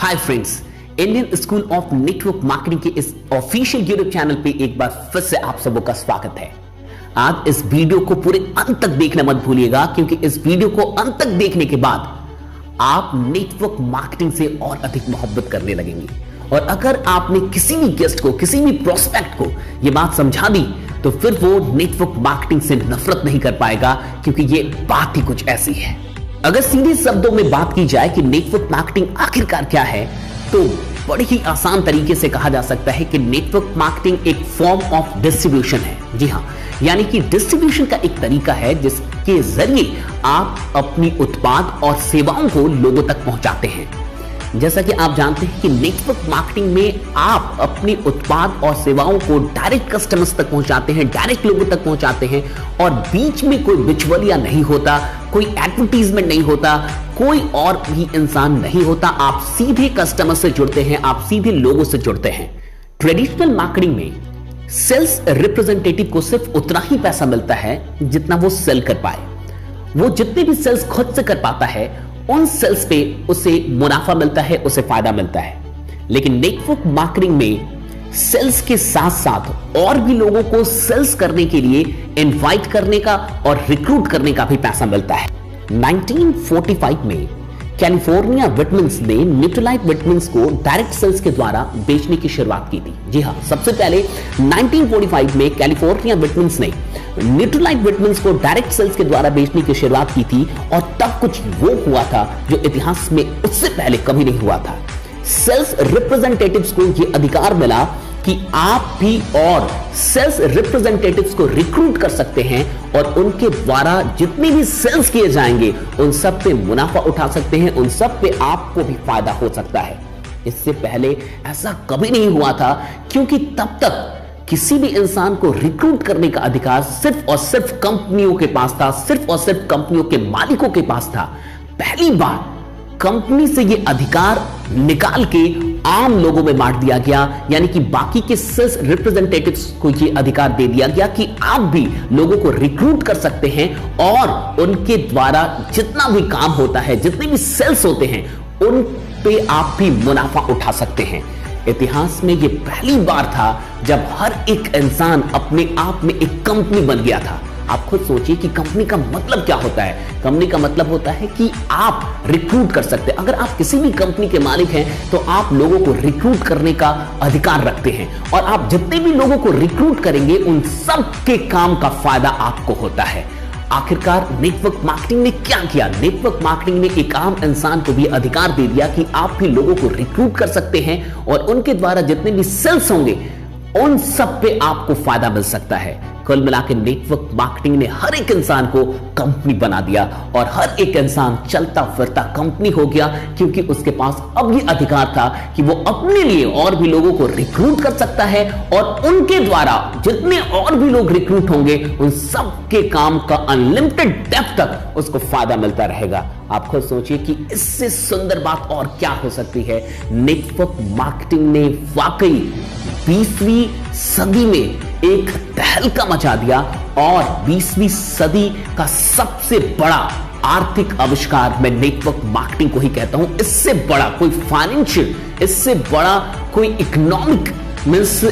Hi friends, Indian school of network marketing के इस official YouTube channel पे एक बार फिर से आप सबों का स्वागत है। आज इस वीडियो को पूरे अंत तक देखना मत भूलिएगा, क्योंकि इस वीडियो को अंत तक देखने के बाद आप नेटवर्क मार्केटिंग से और अधिक मोहब्बत करने लगेंगे। और अगर आपने किसी भी गेस्ट को, किसी भी प्रोस्पेक्ट को यह बात समझा दी, तो फिर वो नेटवर्क मार्केटिंग से नफरत नहीं कर पाएगा, क्योंकि ये बात ही कुछ ऐसी है। अगर सीधे शब्दों में बात की जाए कि नेटवर्क मार्केटिंग आखिरकार क्या है, तो बड़े ही आसान तरीके से कहा जा सकता है कि नेटवर्क मार्केटिंग एक फॉर्म ऑफ डिस्ट्रीब्यूशन है। जी हाँ, यानी कि डिस्ट्रीब्यूशन का एक तरीका है जिसके जरिए आप अपनी उत्पाद और सेवाओं को लोगों तक पहुंचाते हैं। जैसा कि आप जानते हैं कि नेटवर्क मार्केटिंग में आप अपनी उत्पाद और सेवाओं को डायरेक्ट कस्टमर्स तक पहुंचाते हैं, डायरेक्ट लोगों तक पहुंचाते हैं, और बीच में कोई बिचौलिया नहीं होता, कोई एडवर्टीजमेंट नहीं होता, कोई और भी इंसान नहीं होता। आप सीधे कस्टमर से जुड़ते हैं, आप सीधे लोगों से जुड़ते हैं। ट्रेडिशनल मार्केटिंग में सेल्स रिप्रेजेंटेटिव को सिर्फ उतना ही पैसा मिलता है जितना वो सेल कर पाए। वो जितने भी सेल्स खुद से कर पाता है, उन सेल्स पे उसे मुनाफा मिलता है, उसे फायदा मिलता है। लेकिन नेटवर्क मार्केटिंग में सेल्स के साथ साथ और भी लोगों को सेल्स करने के लिए इनवाइट करने का और रिक्रूट करने का भी पैसा मिलता है। 1945 में कैलिफोर्निया विटमिन्स ने न्यूट्रलाइट विटमिन्स को डायरेक्ट सेल्स के द्वारा बेचने की शुरुआत की थी। जी हाँ, सबसे पहले 1945 में कैलिफोर्निया विटमिन्स ने न्यूट्रलाइट विटमिन्स को डायरेक्ट सेल्स के द्वारा बेचने की शुरुआत की थी, और तब कुछ वो हुआ था जो इतिहास में उससे पहले कभी नहीं हुआ था। सेल्स रिप्रेजेंटेटिव्स को यह अधिकार मिला कि आप भी और सेल्स रिप्रेजेंटेटिव्स को रिक्रूट कर सकते हैं, और उनके द्वारा जितने भी सेल्स किए जाएंगे उन सब पे मुनाफा उठा सकते हैं, उन सब पे आपको भी फायदा हो सकता है। इससे पहले ऐसा कभी नहीं हुआ था, क्योंकि तब तक किसी भी इंसान को रिक्रूट करने का अधिकार सिर्फ और सिर्फ कंपनियों के पास था, सिर्फ और सिर्फ कंपनियों के मालिकों के पास था। पहली बार कंपनी से यह अधिकार निकाल के आम लोगों में बांट दिया गया, यानी कि बाकी के सेल्स रिप्रेजेंटेटिव्स को यह अधिकार दे दिया गया कि आप भी लोगों को रिक्रूट कर सकते हैं, और उनके द्वारा जितना भी काम होता है, जितने भी सेल्स होते हैं, उन पे आप भी मुनाफा उठा सकते हैं। इतिहास में यह पहली बार था जब हर एक इंसान अपने आप में एक कंपनी बन गया था। आप खुद सोचिए कि कंपनी का मतलब क्या होता है। कंपनी का मतलब होता है कि आप रिक्रूट कर सकते हैं। अगर आप किसी भी कंपनी के मालिक हैं, तो आप लोगों को रिक्रूट करने का अधिकार रखते हैं, और आप जितने भी लोगों को रिक्रूट करेंगे उन सब के काम का फायदा आपको होता है। आखिरकार नेटवर्क मार्केटिंग ने क्या किया? नेटवर्क मार्केटिंग ने एक आम इंसान को भी अधिकार दे दिया कि आप भी लोगों को रिक्रूट कर सकते हैं, और उनके द्वारा जितने भी सेल्स होंगे उन सब पे आपको फायदा मिल सकता है। कुल मिलाकर नेटवर्क मार्केटिंग ने हर एक इंसान को कंपनी बना दिया, और हर एक इंसान चलता फिरता कंपनी हो गया, क्योंकि उसके पास अब ये अधिकार था कि वो अपने लिए और भी लोगों को रिक्रूट कर सकता है, और उनके द्वारा जितने और भी लोग रिक्रूट होंगे उन सब के काम का अनलिमिटेड डेप्थ तक उसको फायदा मिलता रहेगा। आप खुद सोचिए कि इससे सुंदर बात और क्या हो सकती है। नेटवर्क मार्केटिंग ने वाकई 20वीं सदी में एक तहलका मचा दिया, और 20वीं सदी का सबसे बड़ा आर्थिक आविष्कार मैं नेटवर्क मार्केटिंग को ही कहता हूं। इससे बड़ा कोई फाइनेंशियल, इससे बड़ा कोई इकोनॉमिक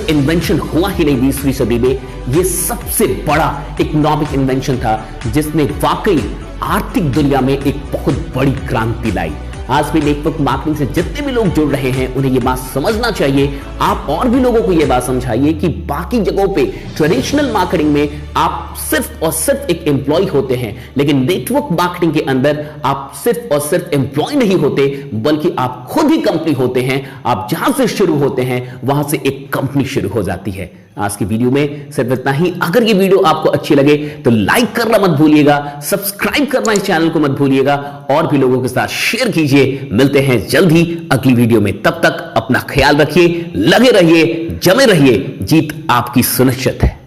इन्वेंशन हुआ ही नहीं 20वीं सदी में। यह सबसे बड़ा इकोनॉमिक इन्वेंशन था जिसने वाकई आर्थिक दुनिया में एक बहुत बड़ी क्रांति लाई। आज भी नेटवर्क मार्केटिंग से जितने भी लोग जुड़ रहे हैं उन्हें यह बात समझना चाहिए। आप और भी लोगों को यह बात समझाइए कि बाकी जगहों पे ट्रेडिशनल मार्केटिंग में आप सिर्फ और सिर्फ एक एम्प्लॉय होते हैं, लेकिन नेटवर्क मार्केटिंग के अंदर आप सिर्फ और सिर्फ एम्प्लॉय नहीं होते, बल्कि आप खुद ही कंपनी होते हैं। आप जहां से शुरू होते हैं वहां से एक कंपनी शुरू हो जाती है। आज की वीडियो में सिर्फ इतना ही। अगर ये वीडियो आपको अच्छी लगे तो लाइक करना मत भूलिएगा, सब्सक्राइब करना इस चैनल को मत भूलिएगा, और भी लोगों के साथ शेयर कीजिए। मिलते हैं जल्द ही अगली वीडियो में। तब तक अपना ख्याल रखिए, लगे रहिए, जमे रहिए। जीत आपकी सुनिश्चित है।